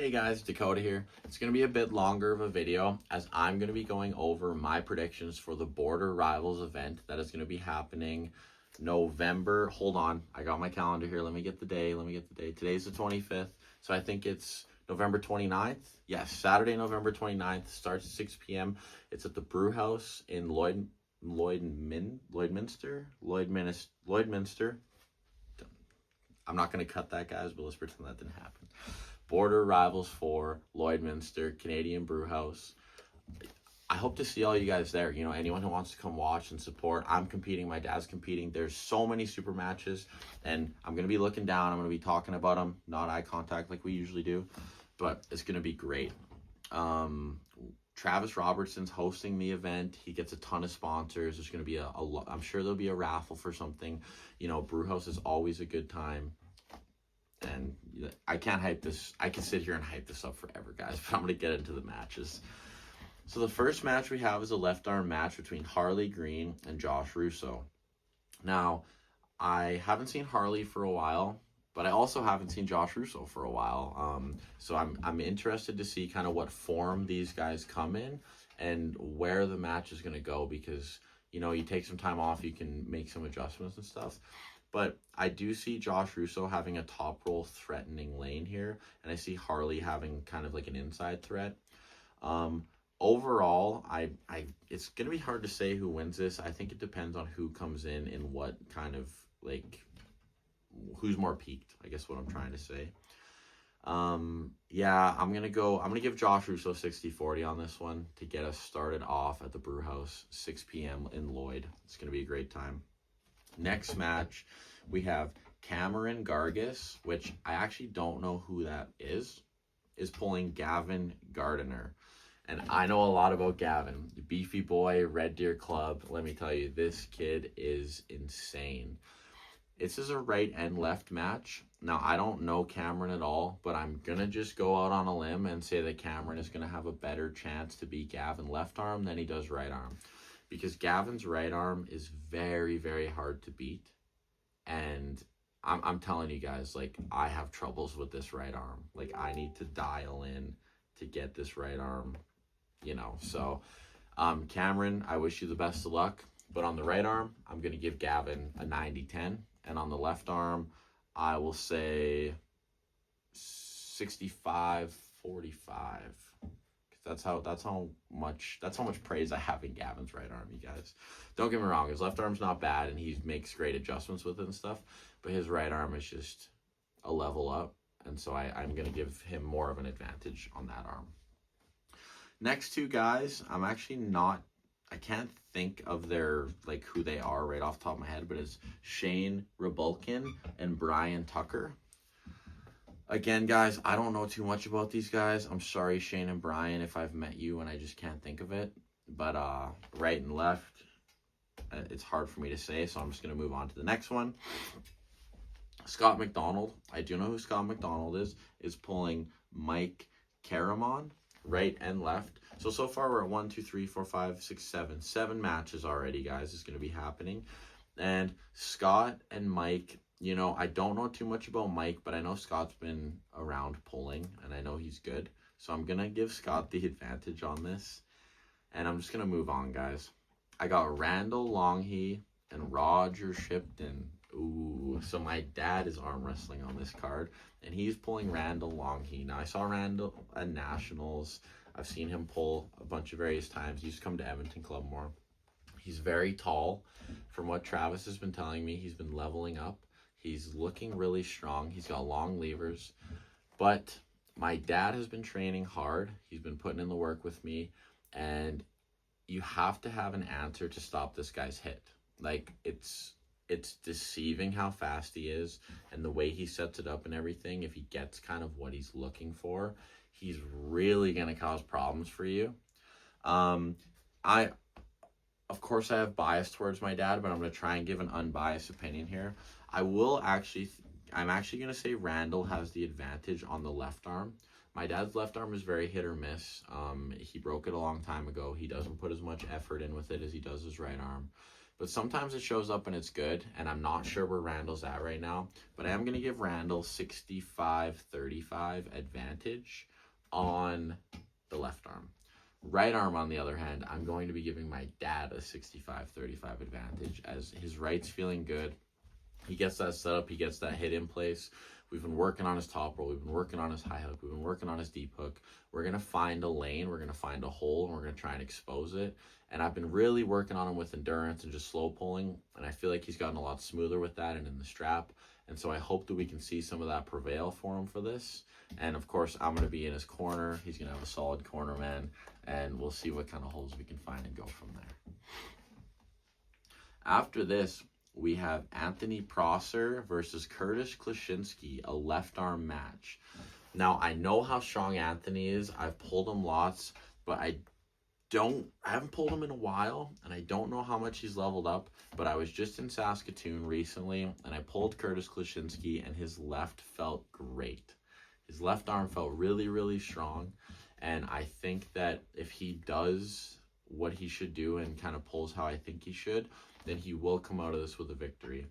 Hey guys, Dakota here. It's going to be a bit longer of a video as I'm going to be going over my predictions for the Border Rivals event that is going to be happening November. Hold on, I got my calendar here. Let me get the day. Today's the 25th, so I think it's November 29th. Yes, Saturday, November 29th. Starts at 6 p.m. It's at the Brew House in Lloydminster. I'm not going to cut that, guys, but let's pretend that didn't happen. Border Rivals for Lloydminster, Canadian Brew House. I hope to see all you guys there. You know, anyone who wants to come watch and support. I'm competing. My dad's competing. There's so many super matches, and I'm going to be looking down. I'm going to be talking about them, not eye contact like we usually do, but it's going to be great. Travis Robertson's hosting the event. He gets a ton of sponsors. There's going to be I'm sure there'll be a raffle for something. You know, Brew House is always a good time. And I can't hype this. I can sit here and hype this up forever, guys, but I'm going to get into the matches. So the first match we have is a left arm match between Harley Green and Josh Russo. Now, I haven't seen Harley for a while, but I also haven't seen Josh Russo for a while. So I'm interested to see kind of what form these guys come in and where the match is going to go, because, you know, you take some time off, you can make some adjustments and stuff. But I do see Josh Russo having a top roll threatening lane here, and I see Harley having kind of like an inside threat. Overall, it's going to be hard to say who wins this. I think it depends on who comes in what kind of, like, who's more peaked, I guess what I'm trying to say. Yeah, I'm going to give Josh Russo 60-40 on this one to get us started off at the Brew House, 6 p.m. in Lloyd. It's going to be a great time. Next match, we have Cameron Gargis, which I actually don't know who that is pulling Gavin Gardiner. And I know a lot about Gavin. Beefy boy, Red Deer Club. Let me tell you, this kid is insane. This is a right and left match. Now, I don't know Cameron at all, but I'm going to just go out on a limb and say that Cameron is going to have a better chance to beat Gavin left arm than he does right arm. Because Gavin's right arm is very, very hard to beat. And I'm telling you guys, like, I have troubles with this right arm. Like, I need to dial in to get this right arm, you know. So, Cameron, I wish you the best of luck. But on the right arm, I'm going to give Gavin a 90-10. And on the left arm, I will say 65-45. That's how much praise I have in Gavin's right arm, you guys. Don't get me wrong, his left arm's not bad and he makes great adjustments with it and stuff, but his right arm is just a level up, and so I'm going to give him more of an advantage on that arm. Next two guys, I can't think of their, like, who they are right off the top of my head, but it's Shane Rebulkin and Brian Tucker. Again, guys, I don't know too much about these guys. I'm sorry, Shane and Brian, if I've met you and I just can't think of it. But right and left, it's hard for me to say, so I'm just going to move on to the next one. Scott McDonald. I do know who Scott McDonald is pulling Mike Caramon, right and left. So far we're at 1, 2, 3, 4, 5, 6, 7. 7 matches already, guys, is going to be happening. And Scott and Mike, you know, I don't know too much about Mike, but I know Scott's been around pulling, and I know he's good. So I'm going to give Scott the advantage on this. And I'm just going to move on, guys. I got Randall Longhe and Roger Shipton. Ooh, so my dad is arm wrestling on this card, and he's pulling Randall Longhe. Now, I saw Randall at Nationals. I've seen him pull a bunch of various times. He used to come to Edmonton Club more. He's very tall. From what Travis has been telling me, he's been leveling up. He's looking really strong. He's got long levers. But my dad has been training hard. He's been putting in the work with me. And you have to have an answer to stop this guy's hit. Like, it's deceiving how fast he is and the way he sets it up and everything. If he gets kind of what he's looking for, he's really going to cause problems for you. Of course, I have bias towards my dad, but I'm going to try and give an unbiased opinion here. I'm actually going to say Randall has the advantage on the left arm. My dad's left arm is very hit or miss. He broke it a long time ago. He doesn't put as much effort in with it as he does his right arm. but sometimes it shows up and it's good, and I'm not sure where Randall's at right now, but I am going to give Randall 65-35 advantage on the left arm. Right arm, on the other hand, I'm going to be giving my dad a 65-35 advantage, as his right's feeling good. He gets that setup, he gets that hit in place. We've been working on his top roll, we've been working on his high hook, we've been working on his deep hook. We're going to find a lane, we're going to find a hole, and we're going to try and expose it. And I've been really working on him with endurance and just slow pulling, and I feel like he's gotten a lot smoother with that and in the strap. And so I hope that we can see some of that prevail for him for this. And of course, I'm going to be in his corner. He's going to have a solid corner man, and we'll see what kind of holes we can find and go from there. After this, we have Anthony Prosser versus Curtis Klaschinski, a left arm match. Now, I know how strong Anthony is. I've pulled him lots, but I haven't pulled him in a while, and I don't know how much he's leveled up, but I was just in Saskatoon recently, and I pulled Curtis Klaschinski, and his left felt great. His left arm felt really, really strong, and I think that if he does what he should do and kind of pulls how I think he should, then he will come out of this with a victory.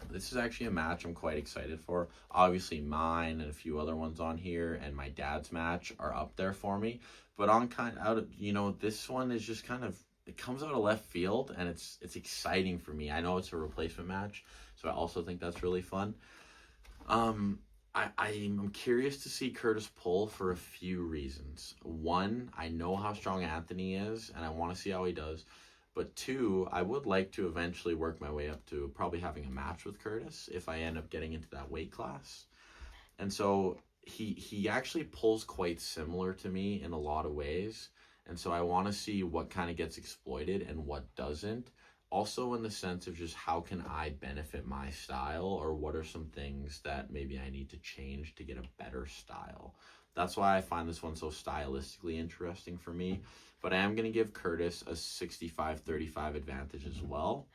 This is actually a match I'm quite excited for. Obviously, mine and a few other ones on here and my dad's match are up there for me. But on kind of out of, this one is just kind of, it comes out of left field, and it's exciting for me. I know it's a replacement match, so I also think that's really fun. I'm curious to see Curtis pull for a few reasons. One, I know how strong Anthony is, and I want to see how he does. But two, I would like to eventually work my way up to probably having a match with Curtis if I end up getting into that weight class. And so he actually pulls quite similar to me in a lot of ways. And so I want to see what kind of gets exploited and what doesn't. Also in the sense of just how can I benefit my style, or what are some things that maybe I need to change to get a better style. That's why I find this one so stylistically interesting for me. But I am going to give Curtis a 65-35 advantage as well.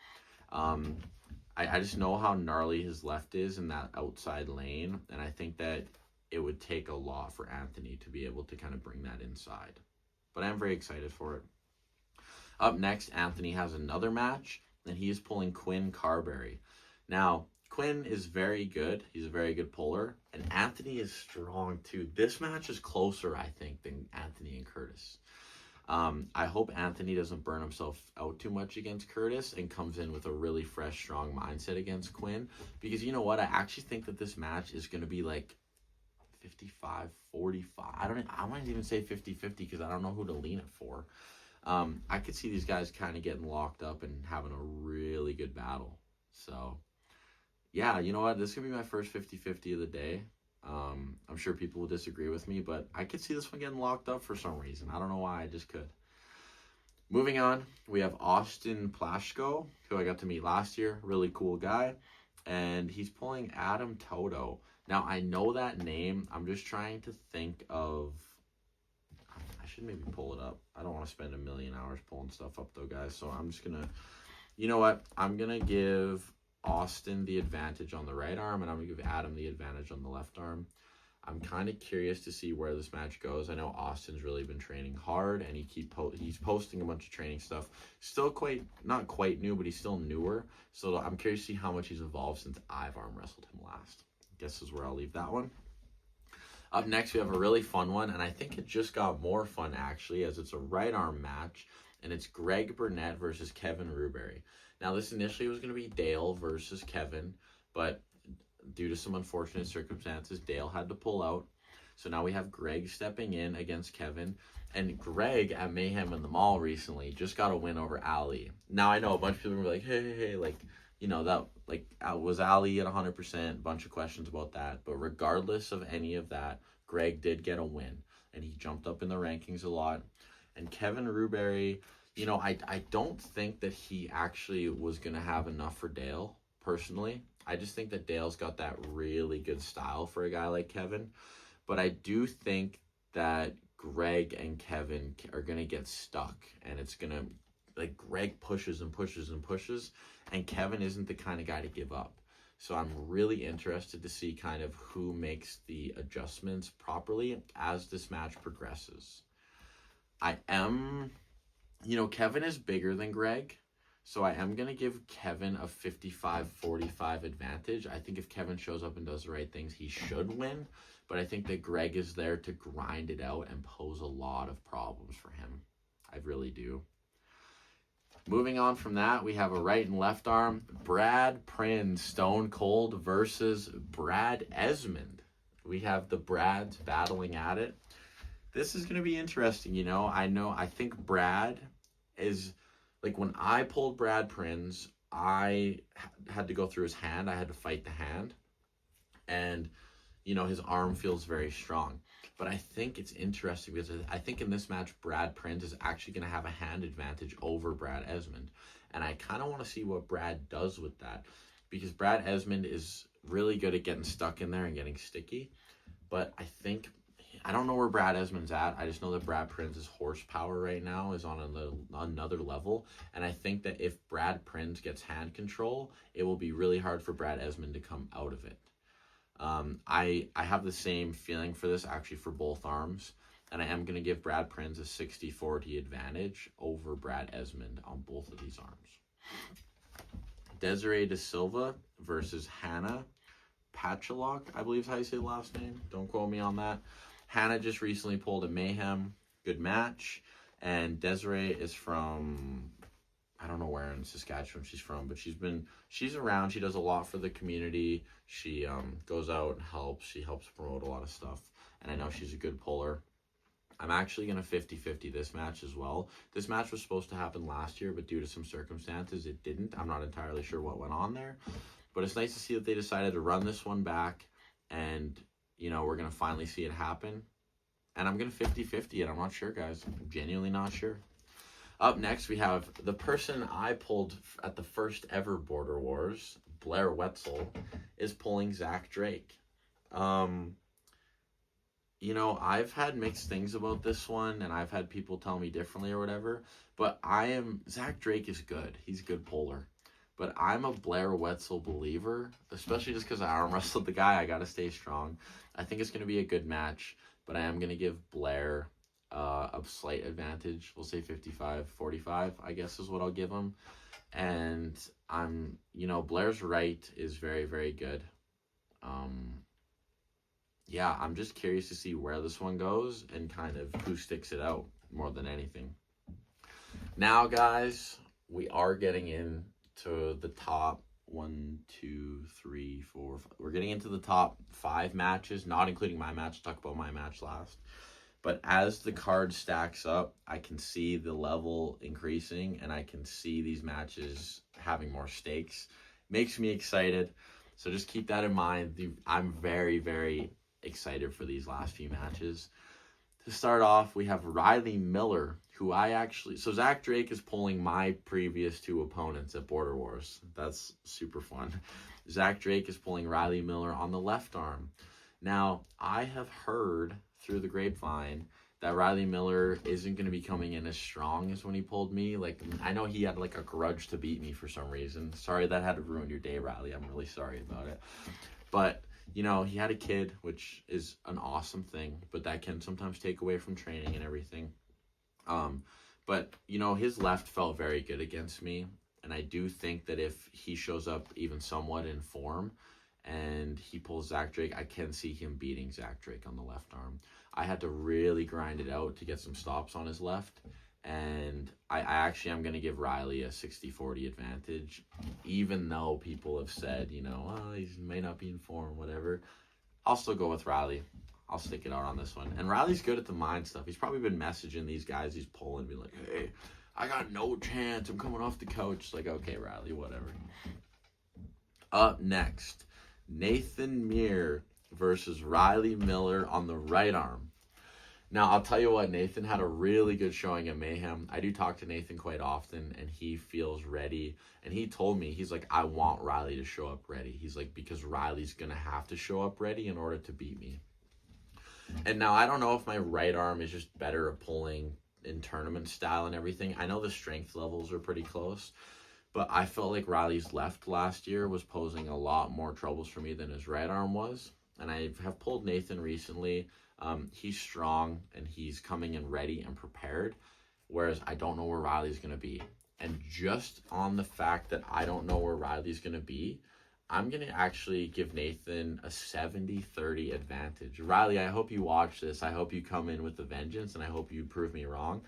I just know how gnarly his left is in that outside lane, and I think that it would take a lot for Anthony to be able to kind of bring that inside. But I'm very excited for it. Up next, Anthony has another match, and he is pulling Quinn Carberry. Now, Quinn is very good. He's a very good puller, and Anthony is strong too. This match is closer, I think, than Anthony and Curtis. I hope Anthony doesn't burn himself out too much against Curtis and comes in with a really fresh, strong mindset against Quinn. Because you know what? I actually think that this match is going to be like 55-45. I might even say 50-50 because I don't know who to lean it for. I could see these guys kind of getting locked up and having a really good battle. So, yeah, you know what? This is going to be my first 50-50 of the day. I'm sure people will disagree with me, but I could see this one getting locked up for some reason. I don't know why, I just could. Moving on, we have Austin Plashko, who I got to meet last year. Really cool guy. And he's pulling Adam Toto. Now, I know that name. I'm just trying to think of... I should maybe pull it up. I don't want to spend a million hours pulling stuff up, though, guys. So I'm just going to... You know what? I'm going to give Austin the advantage on the right arm, and I'm going to give Adam the advantage on the left arm. I'm kind of curious to see where this match goes. I know Austin's really been training hard, and he's posting a bunch of training stuff. Still not quite new, but he's still newer. So I'm curious to see how much he's evolved since I've arm wrestled him last. Guess is where I'll leave that one. Up next, we have a really fun one, and I think it just got more fun, actually, as it's a right arm match, and it's Greg Burnett versus Kevin Ruberry. Now, this initially was going to be Dale versus Kevin, but due to some unfortunate circumstances, Dale had to pull out. So now we have Greg stepping in against Kevin. And Greg at Mayhem in the Mall recently just got a win over Ali. Now, I know a bunch of people were like, hey, like, was Ali at 100%? A bunch of questions about that. But regardless of any of that, Greg did get a win. And he jumped up in the rankings a lot. And Kevin Ruberry, I don't think that he actually was going to have enough for Dale, personally. I just think that Dale's got that really good style for a guy like Kevin. But I do think that Greg and Kevin are going to get stuck. And it's going to, Greg pushes and pushes and pushes. And Kevin isn't the kind of guy to give up. So I'm really interested to see kind of who makes the adjustments properly as this match progresses. Kevin is bigger than Greg. So I am going to give Kevin a 55-45 advantage. I think if Kevin shows up and does the right things, he should win. But I think that Greg is there to grind it out and pose a lot of problems for him. I really do. Moving on from that, we have a right and left arm. Brad Prinz, Stone Cold versus Brad Esmond. We have the Brads battling at it. This is going to be interesting, I think Brad is, like, when I pulled Brad Prinz, I had to go through his hand. I had to fight the hand. And, his arm feels very strong. But I think it's interesting because I think in this match, Brad Prinz is actually going to have a hand advantage over Brad Esmond. And I kind of want to see what Brad does with that. Because Brad Esmond is really good at getting stuck in there and getting sticky. But I don't know where Brad Esmond's at. I just know that Brad Prinz's horsepower right now is on another level. And I think that if Brad Prinz gets hand control, it will be really hard for Brad Esmond to come out of it. I have the same feeling for this actually for both arms. And I am going to give Brad Prinz a 60-40 advantage over Brad Esmond on both of these arms. Desiree De Silva versus Hannah Pachalok, I believe is how you say the last name. Don't quote me on that. Hannah just recently pulled a Mayhem. Good match. And Desiree is from, I don't know where in Saskatchewan she's from, but she's around. She does a lot for the community. She goes out and helps. She helps promote a lot of stuff. And I know she's a good puller. I'm actually going to 50-50 this match as well. This match was supposed to happen last year, but due to some circumstances, it didn't. I'm not entirely sure what went on there. But it's nice to see that they decided to run this one back. And, we're going to finally see it happen. And I'm going to 50-50 it. I'm not sure, guys. I'm genuinely not sure. Up next, we have the person I pulled at the first ever Border Wars, Blair Wetzel, is pulling Zach Drake. I've had mixed things about this one, and I've had people tell me differently or whatever, but Zach Drake is good. He's a good puller. But I'm a Blair Wetzel believer, especially just because I arm wrestled the guy. I got to stay strong. I think it's going to be a good match, but I am going to give Blair a slight advantage. We'll say 55-45, I guess is what I'll give him. And Blair's right is very, very good. I'm just curious to see where this one goes and kind of who sticks it out more than anything. Now, guys, we are getting into the top 1, 2, 3, 4, 5. We're getting into the top 5 matches, not including my match. I'll talk about my match last. But as the card stacks up, I can see the level increasing, and I can see these matches having more stakes. Makes me excited. So just keep that in mind. I'm very, very excited for these last few matches. To start off, we have Riley Miller, who so Zach Drake is pulling my previous 2 opponents at Border Wars. That's super fun. Zach Drake is pulling Riley Miller on the left arm. Now, I have heard through the grapevine that Riley Miller isn't going to be coming in as strong as when he pulled me. Like, I know he had like a grudge to beat me for some reason. Sorry that had to ruin your day, Riley. I'm really sorry about it. But, he had a kid, which is an awesome thing, but that can sometimes take away from training and everything. But, his left felt very good against me. And I do think that if he shows up even somewhat in form and he pulls Zach Drake, I can see him beating Zach Drake on the left arm. I had to really grind it out to get some stops on his left. And I actually am going to give Riley a 60-40 advantage, even though people have said, he may not be in form, whatever. I'll still go with Riley. I'll stick it out on this one. And Riley's good at the mind stuff. He's probably been messaging these guys he's pulling, be like, hey, I got no chance. I'm coming off the couch. It's like, okay, Riley, whatever. Up next, Nathan Muir versus Riley Miller on the right arm. Now, I'll tell you what, Nathan had a really good showing at Mayhem. I do talk to Nathan quite often, and he feels ready. And he told me, he's like, I want Riley to show up ready. He's like, because Riley's going to have to show up ready in order to beat me. And now, I don't know if my right arm is just better at pulling in tournament style and everything. I know the strength levels are pretty close, but I felt like Riley's left last year was posing a lot more troubles for me than his right arm was. And I have pulled Nathan recently. He's strong and he's coming in ready and prepared, whereas I don't know where Riley's going to be. And just on the fact that I don't know where Riley's going to be, I'm going to actually give Nathan a 70-30 advantage. Riley, I hope you watch this. I hope you come in with a vengeance, and I hope you prove me wrong.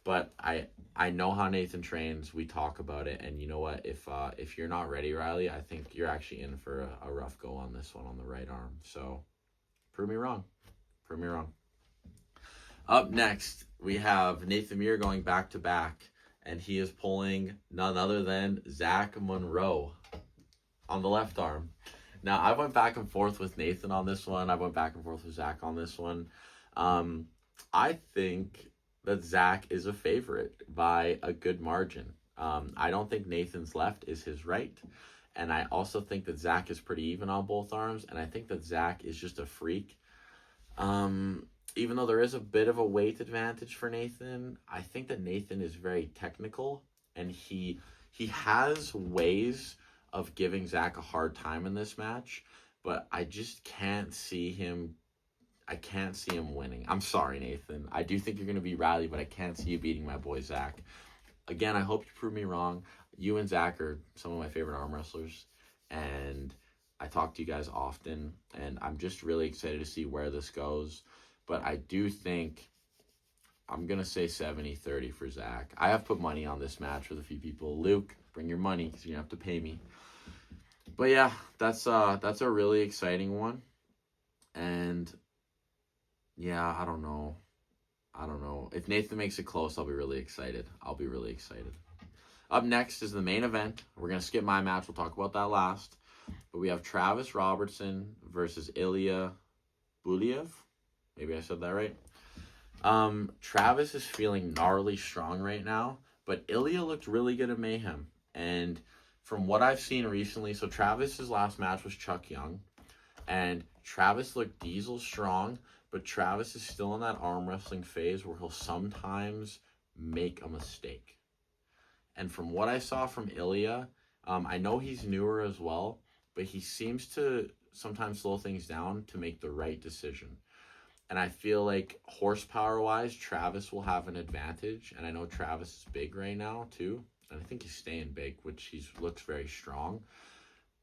But I know how Nathan trains. We talk about it, and you know what? If you're not ready, Riley, I think you're actually in for a rough go on this one on the right arm. So prove me wrong. Prove me wrong. Up next, we have Nathan Muir going back to back, and he is pulling none other than Zach Monroe on the left arm. Now, I went back and forth with Nathan on this one. I went back and forth with Zach on this one. I think that Zach is a favorite by a good margin. I don't think Nathan's left is his right. And I also think that Zach is pretty even on both arms. And I think that Zach is just a freak. Even though there is a bit of a weight advantage for Nathan, I think that Nathan is very technical. And he has ways of giving Zach a hard time in this match. But I just can't see him. I can't see him winning. I'm sorry, Nathan. I do think you're going to be Riley, but I can't see you beating my boy Zach. Again, I hope you prove me wrong. You and Zach are some of my favorite arm wrestlers, and I talk to you guys often, and I'm just really excited to see where this goes. But I do think I'm going to say 70-30 for Zach. I have put money on this match with a few people. Luke, bring your money because you have to pay me. But yeah, that's a really exciting one. And yeah, I don't know. If Nathan makes it close, I'll be really excited. Up next is the main event. We're going to skip my match. We'll talk about that last. But we have Travis Robertson versus Ilya Buliev. Maybe I said that right. Travis is feeling gnarly strong right now, but Ilya looked really good at Mayhem. And from what I've seen recently, so Travis's last match was Chuck Young, and Travis looked diesel strong, but Travis is still in that arm wrestling phase where he'll sometimes make a mistake. And from what I saw from Ilya, I know he's newer as well, but he seems to sometimes slow things down to make the right decision. And I feel like horsepower-wise, Travis will have an advantage. And I know Travis is big right now, too. And I think he's staying big, which he looks very strong.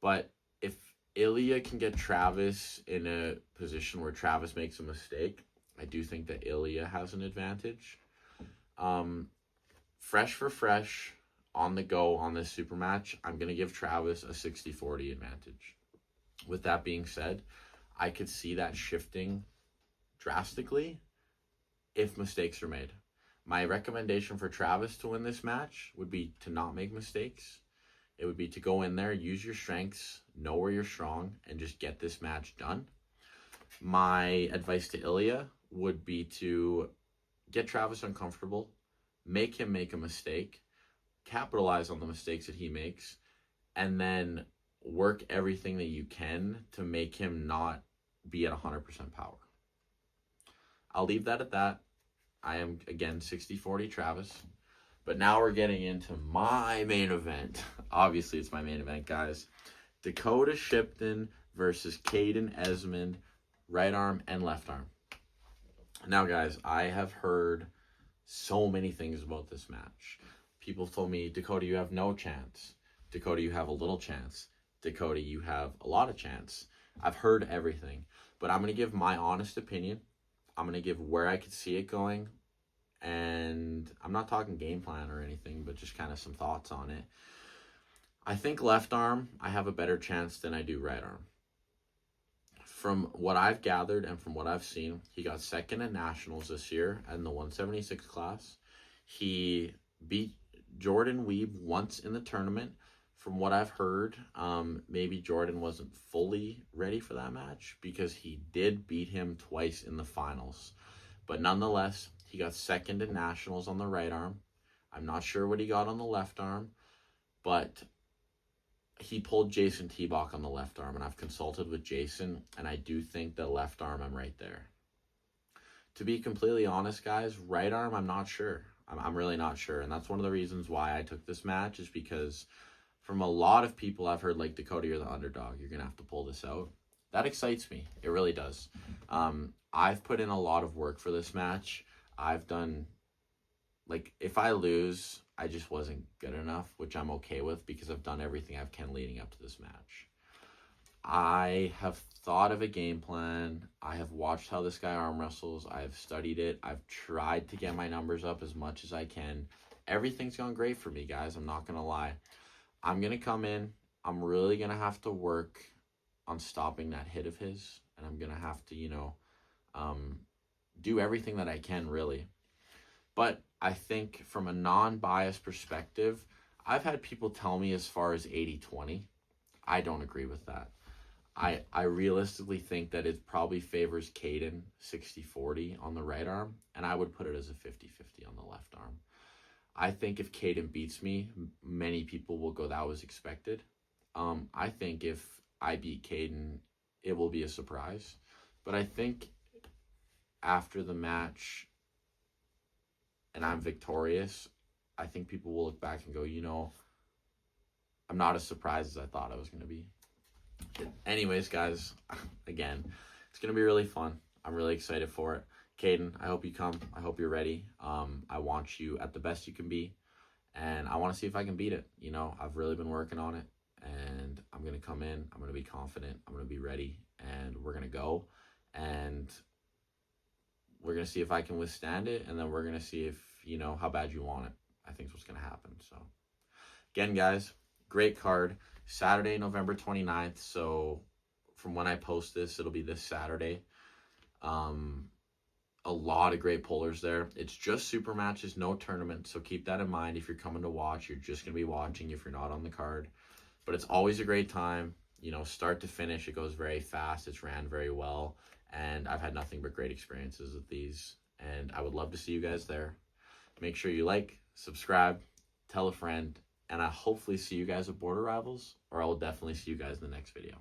But if Ilya can get Travis in a position where Travis makes a mistake, I do think that Ilya has an advantage. Fresh for fresh, on the go on this super match, I'm going to give Travis a 60-40 advantage. With that being said, I could see that shifting drastically if mistakes are made. My recommendation for Travis to win this match would be to not make mistakes. It would be to go in there, use your strengths, know where you're strong, and just get this match done. My advice to Ilya would be to get Travis uncomfortable, make him make a mistake, capitalize on the mistakes that he makes, and then work everything that you can to make him not be at 100% power. I'll leave that at that. I am, again, 60-40 Travis. But now we're getting into my main event. Obviously, it's my main event, guys. Dakota Shipton versus Caden Esmond, right arm and left arm. Now, guys, I have heard so many things about this match. People told me, Dakota, you have no chance. Dakota, you have a little chance. Dakota, you have a lot of chance. I've heard everything. But I'm going to give my honest opinion. I'm going to give where I could see it going. And I'm not talking game plan or anything, but just kind of some thoughts on it. I think left arm, I have a better chance than I do right arm. From what I've gathered and from what I've seen, he got second at Nationals this year in the 176 class. He beat Jordan Weeb once in the tournament. From what I've heard, maybe Jordan wasn't fully ready for that match because he did beat him twice in the finals. But nonetheless, he got second at Nationals on the right arm. I'm not sure what he got on the left arm, but he pulled Jason T-Bach on the left arm, and I've consulted with Jason, and I do think the left arm, I'm right there. To be completely honest, guys, right arm, I'm not sure. I'm really not sure, and that's one of the reasons why I took this match is because from a lot of people I've heard, like, Dakota, you're the underdog. You're going to have to pull this out. That excites me. It really does. I've put in a lot of work for this match. I've done, like, if I lose, I just wasn't good enough, which I'm okay with because I've done everything I can leading up to this match. I have thought of a game plan. I have watched how this guy arm wrestles. I've studied it. I've tried to get my numbers up as much as I can. Everything's gone great for me, guys. I'm not going to lie. I'm going to come in. I'm really going to have to work on stopping that hit of his. And I'm going to have to, do everything that I can, really. But I think from a non-biased perspective, I've had people tell me as far as 80-20. I don't agree with that. I realistically think that it probably favors Caden 60-40 on the right arm, and I would put it as a 50-50 on the left arm. I think if Caden beats me, many people will go, that was expected. I think if I beat Caden, it will be a surprise. But I think after the match and I'm victorious, I think people will look back and go, I'm not as surprised as I thought I was going to be. Anyways, guys, again, it's going to be really fun. I'm really excited for it. Caden, I hope you come. I hope you're ready. I want you at the best you can be, and I want to see if I can beat it. I've really been working on it, and I'm going to come in. I'm going to be confident. I'm going to be ready, and we're going to go, and we're going to see if I can withstand it, and then we're going to see if, how bad you want it. I think is what's going to happen. So, again, guys, great card. Saturday, November 29th. So from when I post this, it'll be this Saturday. A lot of great pullers there. It's just super matches, no tournament. So keep that in mind. If you're coming to watch, you're just going to be watching if you're not on the card. But it's always a great time. Start to finish, it goes very fast. It's ran very well. And I've had nothing but great experiences with these. And I would love to see you guys there. Make sure you like, subscribe, tell a friend. And I hopefully see you guys at Border Rivals, or I will definitely see you guys in the next video.